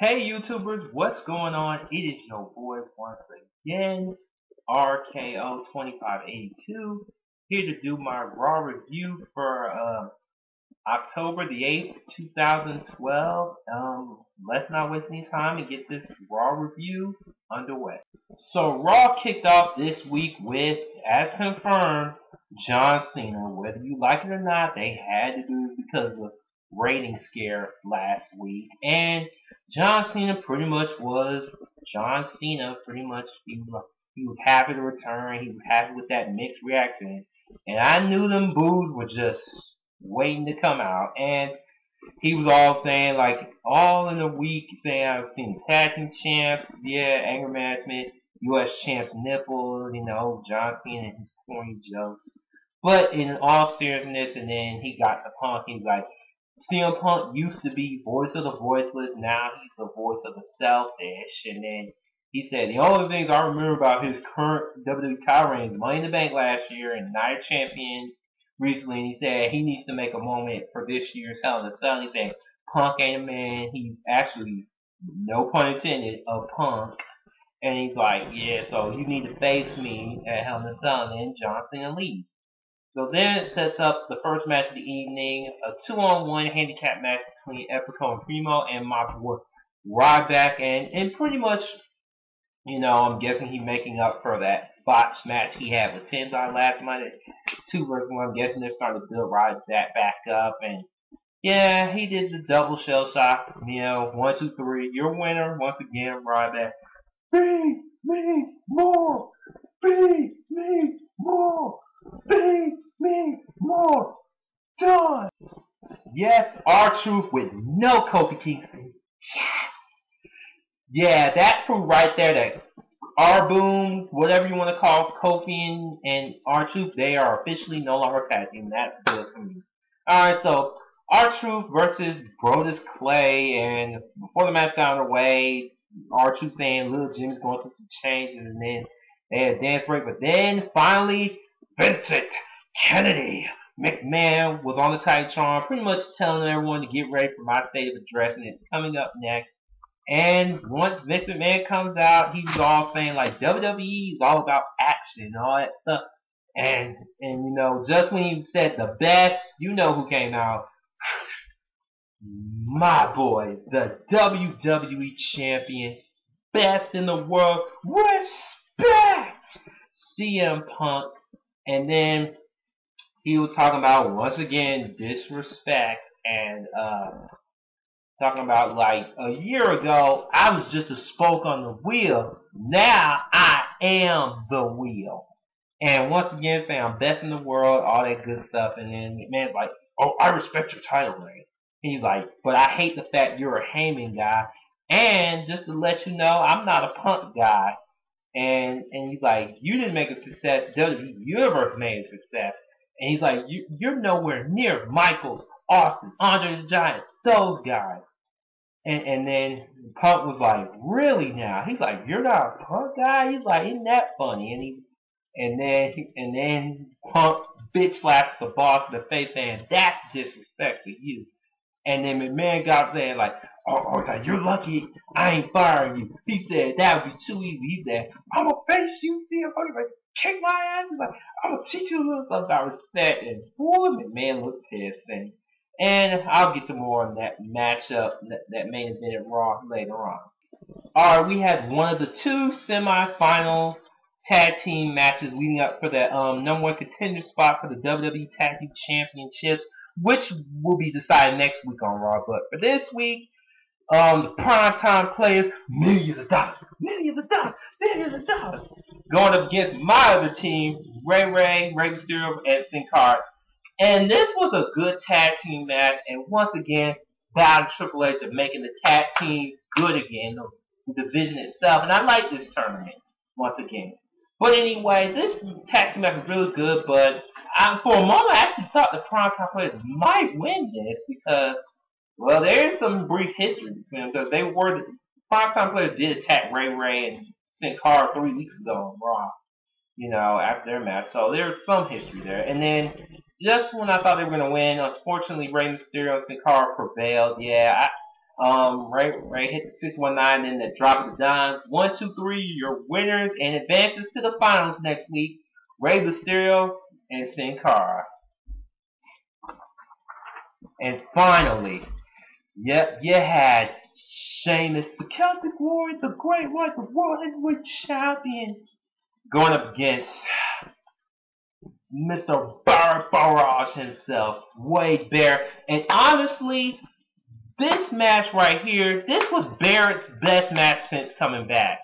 Hey YouTubers, what's going on? It is your boy once again, RKO2582, here to do my Raw review for October the 8th, 2012. Let's not waste any time and get this Raw review underway. So Raw kicked off this week with, as confirmed, John Cena. Whether you like it or not, they had to do it because of the rating scare last week. And John Cena pretty much was John Cena. Pretty much, he was happy to return. He was happy with that mixed reaction. And I knew them boos were just waiting to come out. And he was all saying, like, all in a week, saying, I've seen tag team champs, yeah, anger management, U.S. champs nipples, John Cena and his corny jokes. But in all seriousness, and then he got the Punk, he was like, CM Punk used to be voice of the voiceless, now he's the voice of the selfish, and then he said, the only things I remember about his current WWE title reign is Money in the Bank last year and Night Champion recently, and he said he needs to make a moment for this year's Hell in a Cell. He said Punk ain't a man. He's actually, no pun intended, a punk. And he's like, yeah, so you need to face me at Hell in a Cell. And then John Cena leaves. So then it sets up the first match of the evening, a 2-on-1 handicap match between Epico and Primo and my boy Ryback. And pretty much, I'm guessing he's making up for that botched match he had with Tenzai last Monday. 2 versus 1. I'm guessing they're starting to build that back up. And yeah, he did the double shell shock. 1, 2, 3. Your winner once again, Ryback. Beat me more. Beat me more. Beat me more. Done. Yes, R-Truth with no Kofi Kingston. Yes. Yeah, that proved right there that R-Boom, whatever you want to call Kofi and R-Truth, they are officially no longer tag team. That's good for me. Alright, so R-Truth versus Brodus Clay, and before the match got underway, R-Truth saying Little Jimmy's going through some changes, and then they had a dance break, but then finally, Vincent Kennedy McMahon was on the Titantron, pretty much telling everyone to get ready for my state of address, and it's coming up next. And once Vince McMahon comes out, he was all saying like WWE is all about action and all that stuff. And just when he said the best, you know who came out? My boy, the WWE champion, best in the world, respect, CM Punk. And then he was talking about once again disrespect and talking about like a year ago, I was just a spoke on the wheel. Now I am the wheel. And once again, saying I'm best in the world, all that good stuff. And then McMahon's like, oh, I respect your title reign. He's like, but I hate the fact you're a Heyman guy. And just to let you know, I'm not a Punk guy. And he's like, you didn't make a success. WWE Universe made a success. And he's like, you're nowhere near Michaels, Austin, Andre the Giant, those guys. And then Punk was like, really now? He's like, you're not a Punk guy? He's like, isn't that funny? And then Punk bitch slaps the boss in the face saying, that's disrespect to you. And then McMahon got saying like, oh, you're lucky I ain't firing you. He said, that would be too easy. He said, I'm going to face you, see if I can kick my ass. He's like, I'm going to teach you a little something about respect. And boy, McMahon looked pissed. And I'll get to more on that matchup, that main event at Raw later on. Alright, we had one of the 2 semifinals tag team matches leading up for that number 1 contender spot for the WWE Tag Team Championships, which will be decided next week on Raw. But for this week, the primetime players, millions of dollars, going up against my other team, Rey Mysterio, and Sin Cara. And this was a good tag team match, and once again, bow to Triple H of making the tag team good again, the division itself. And I like this tournament, once again. But anyway, this tag team match was really good, but for a moment I actually thought the primetime players might win this because, well, there is some brief history between them, because the primetime players did attack Ray and Sin Cara 3 weeks ago on Raw, after their match. So there's some history there. And then, just when I thought they were going to win, unfortunately, Rey Mysterio and Sin Cara prevailed. Yeah, Ray hit the 619, then the drop of the dime. 1, 2, 3, your winners and advances to the finals next week. Rey Mysterio and Sin Cara. And finally, yep, you had Sheamus, the Celtic Warrior, the Great White, the World Heavyweight Champion, going up against Mr. Barrage himself, Wade Barrett. And honestly, this match right here, this was Barrett's best match since coming back.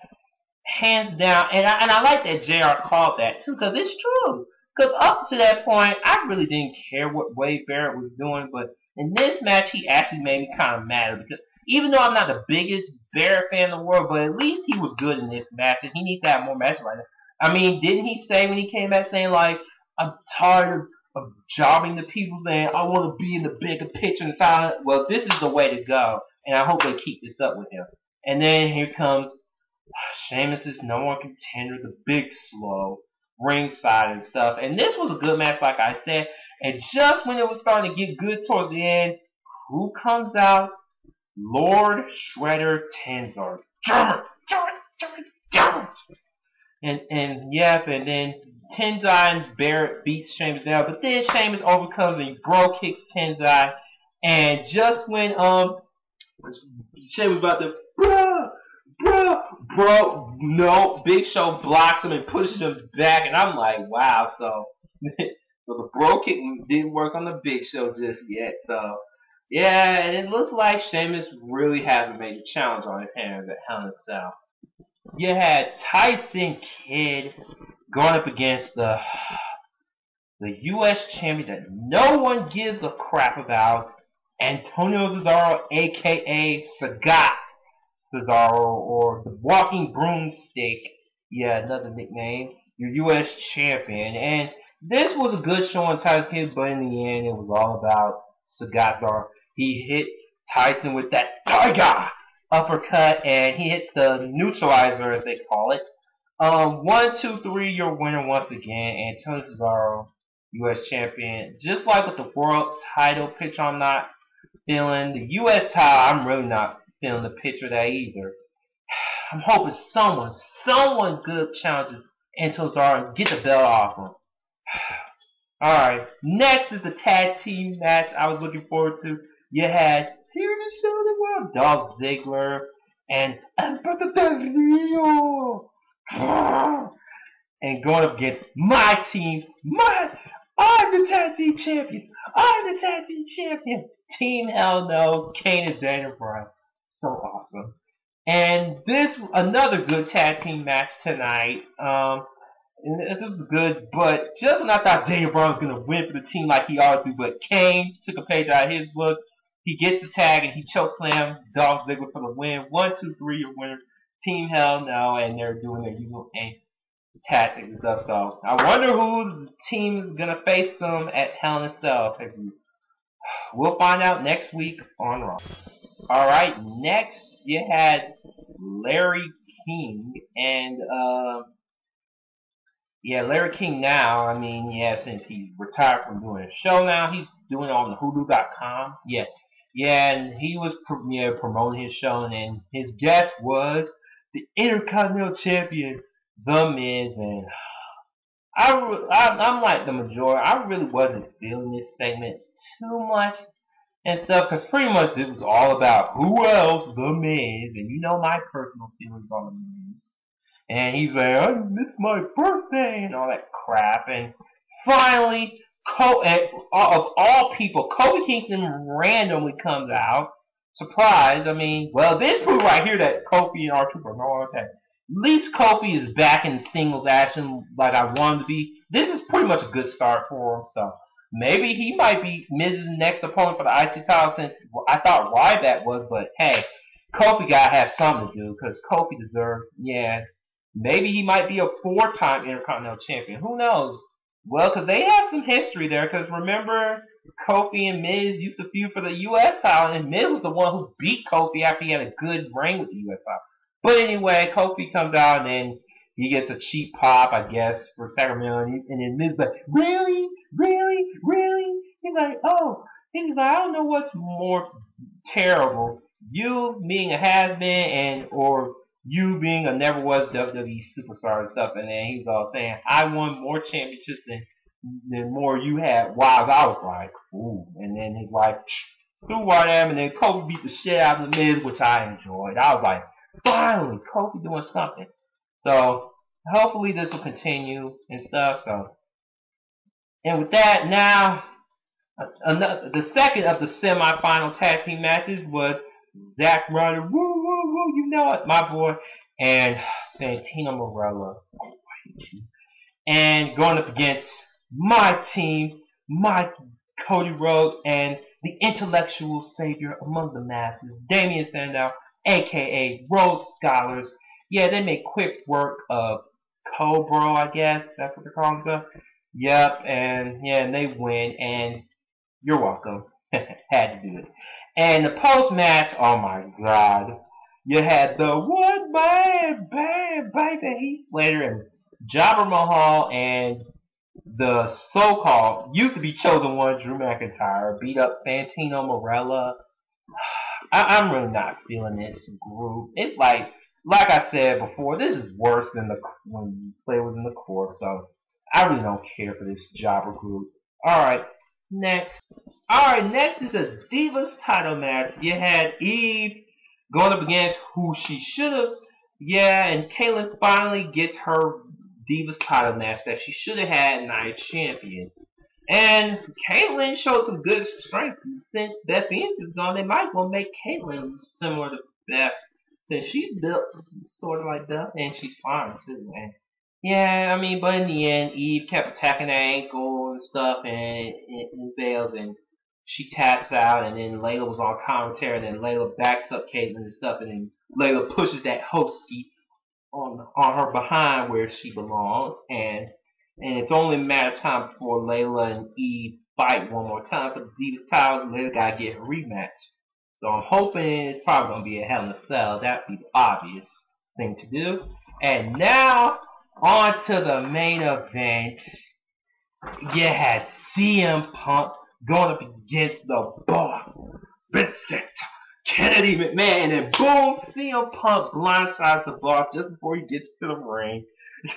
Hands down. And I like that JR called that too, because it's true. Because up to that point, I really didn't care what Wade Barrett was doing, but in this match, he actually made me kind of mad. Because even though I'm not the biggest Barrett fan in the world, but at least he was good in this match, and he needs to have more matches like that. I mean, didn't he say when he came back saying, like, I'm tired of jobbing the people saying, I want to be in the bigger picture and talent? Well, this is the way to go, and I hope they keep this up with him. And then here comes Sheamus' #1 contender, the Big Slow, ringside and stuff. And this was a good match, like I said. And just when it was starting to get good towards the end, who comes out? Lord Shredder Tenzar. And then Tenzai and Barrett beats Sheamus down, but then Sheamus overcomes and bro kicks Tenzai. And just when Sheamus about to bro, no, Big Show blocks him and pushes him back, and I'm like, wow. So the bro kick didn't work on the Big Show just yet. So yeah, and it looks like Sheamus really has a major challenge on his hands at Hell in a Cell. You had Tyson Kidd going up against the U.S. champion that no one gives a crap about, Antonio Cesaro, a.k.a. Sagat Cesaro, or the Walking Broomstick. Yeah, another nickname. Your U.S. champion. And this was a good show on Tyson Kidd, but in the end, it was all about Sagat Cesaro. He hit Tyson with that Tiger uppercut, and he hit the neutralizer, as they call it. 1, 2, 3, your winner once again, Antonio Cesaro, U.S. champion. Just like with the world title picture, I'm not feeling. The U.S. title, I'm really not feeling the picture of that either. I'm hoping someone good challenges Antonio Cesaro and get the belt off him. Alright, next is the tag team match I was looking forward to. You had here to show the world Dolph Ziggler and Alberto Del Rio. And going up against my team, I'm the tag team champion. Team Hell No, Kane and Daniel Bryan. So awesome. And this, another good tag team match tonight. It was good, but just when I thought Daniel Bryan was going to win for the team like he always do, but Kane took a page out of his book. He gets the tag and he chokeslam Dolph Ziggler for the win. 1, 2, 3, your winner. Team Hell No, and they're doing their usual tactics and stuff. So I wonder who the team is going to face them at Hell in a Cell. We'll find out next week on Raw. Alright, next you had Larry King, and Larry King now, I mean, since he's retired from doing a show now, he's doing it on the Hulu.com. And he was promoting his show, and then his guest was the Intercontinental Champion, The Miz, and I'm like the majority. I really wasn't feeling this segment too much and stuff, because pretty much it was all about who else, The Miz, and you know my personal feelings on The Miz. And he's like, I missed my birthday, and all that crap. And finally, of all people, Kofi Kingston randomly comes out. Surprise. I mean, well, this proves right here that Kofi and R-Truth are no okay. At least Kofi is back in singles action like I want him to be. This is pretty much a good start for him. So maybe he might be Miz's next opponent for the IC title, since I thought Ryback was. But hey, Kofi got to have something to do, because Kofi deserves, maybe he might be a 4-time Intercontinental Champion. Who knows? Well, because they have some history there. Because remember, Kofi and Miz used to feud for the U.S. title, and Miz was the one who beat Kofi after he had a good reign with the U.S. title. But anyway, Kofi comes out, and then he gets a cheap pop, I guess, for Sacramento. And then Miz is like, really? He's like, oh. He's like, I don't know what's more terrible. you being a has-been and or you being a never was WWE superstar and stuff, and then he's all saying, I won more championships than more you had. Wow, I was like, ooh. And then his wife threw one at him, and then Kofi beat the shit out of the Miz, which I enjoyed. I was like, finally, Kofi doing something. So hopefully this will continue and stuff. So, and with that, now the second of the semi-final tag team matches was Zack Ryder, woo woo woo, you know it, my boy, and Santino Marella, oh, I hate you, and going up against my team, my Cody Rhodes, and the intellectual savior among the masses, Damien Sandow, aka Rhodes Scholars. Yeah, they make quick work of Cobra, I guess that's what they're calling stuff. Yep, and yeah, and they win, and you're welcome. Had to do it. And the post match, oh my god. You had the one man band baby Heath Slater and Jobber Mahal and the so-called used to be chosen one Drew McIntyre beat up Santino Marella. I'm really not feeling this group. It's like I said before, this is worse than the when Slater was in the core. So I really don't care for this Jobber group. All right, next. Alright, next is a Divas title match. You had Eve going up against who she should have. Yeah, and Kayla finally gets her Divas title match that she should have had Night Champion. And Caitlyn showed some good strength. Since Beth Phoenix is gone, they might well make Caitlyn similar to Beth. Since she's built sort of like Beth, and she's fine too. And yeah, I mean, but in the end, Eve kept attacking her ankle and stuff, and it fails, and she taps out, and then Layla was on commentary, and then Layla backs up Caitlyn and stuff, and then Layla pushes that hosky on her behind where she belongs, and it's only a matter of time before Layla and Eve fight one more time for the Divas titles, and Layla gotta get a rematch. So I'm hoping it's probably gonna be a Hell in a Cell. That'd be the obvious thing to do. And now on to the main event. You had CM Punk going up against the boss, Vincent Kennedy McMahon, and boom, CM Punk blindsides the boss just before he gets to the ring.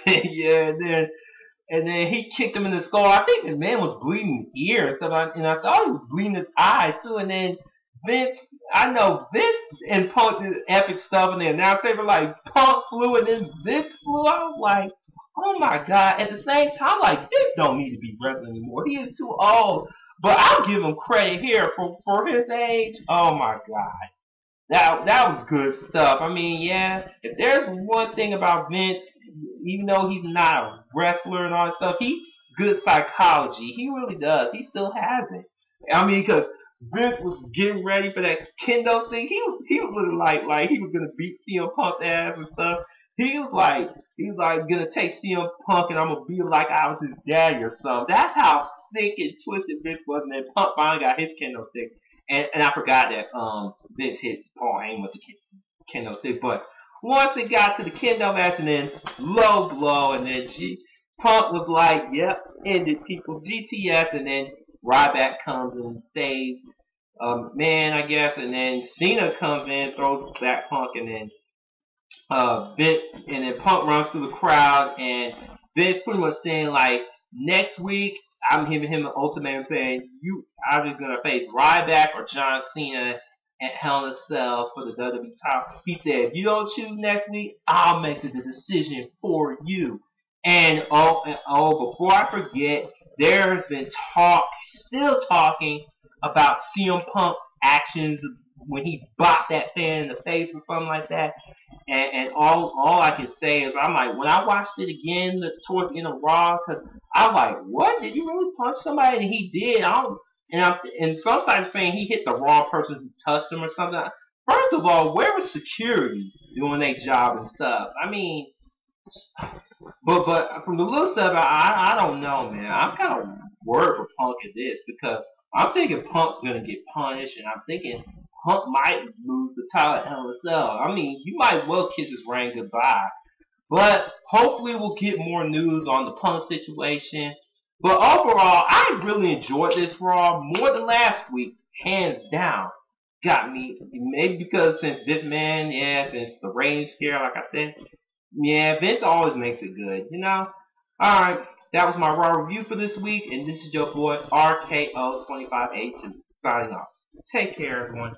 Yeah, and then he kicked him in the skull. I think McMahon was bleeding ear and stuff, and I thought he was bleeding his eye too. And then Vince, I know Vince and Punk did epic stuff, and then now they were like Punk flew, and then Vince flew. I was like, oh my god. At the same time, like, Vince don't need to be wrestling anymore. He is too old. But I'll give him credit here for his age. Oh my god. That was good stuff. I mean, yeah, if there's one thing about Vince, even though he's not a wrestler and all that stuff, he's good psychology. He really does. He still has it. I mean, because Vince was getting ready for that kendo thing. He was looking like he was gonna beat CM Punk's ass and stuff. He was like gonna take CM Punk and I'm gonna be like I was his daddy or something. That's how sick and twisted Vince was, and then Punk finally got his kendo stick. And I forgot that Vince hit Paul Heyman with the kendo stick. But once it got to the kendo match, and then low blow, and then Punk was like, "Yep, ended people GTS," and then Ryback comes and saves man, I guess, and then Cena comes in, throws back Punk, and then Vince, and then Punk runs through the crowd, and Vince pretty much saying like, next week I'm giving him an ultimatum saying you either gonna face Ryback or John Cena at Hell in a Cell for the WWE title. He said, if you don't choose next week, I'll make the decision for you. And before I forget, there's been still talking about CM Punk's actions when he bopped that fan in the face or something like that. And all I can say is, I'm like, when I watched it again towards the end of Raw, because I was like, what? Did you really punch somebody? And he did. And some sites saying he hit the wrong person who touched him or something. First of all, where was security doing their job and stuff? I mean, but from the little stuff, I don't know, man. I'm kind of worried for Punk at this because I'm thinking Punk's gonna get punished, and I'm thinking Punk might lose the title at Hell in a Cell. I mean, you might well kiss his reign goodbye. But hopefully we'll get more news on the Punk situation. But overall, I really enjoyed this Raw more than last week, hands down. got me. Maybe because since this man, yeah, since the Reigns scare, like I said, yeah, Vince always makes it good, you know? Alright, that was my Raw review for this week, and this is your boy RKO2582 signing off. Take care, everyone.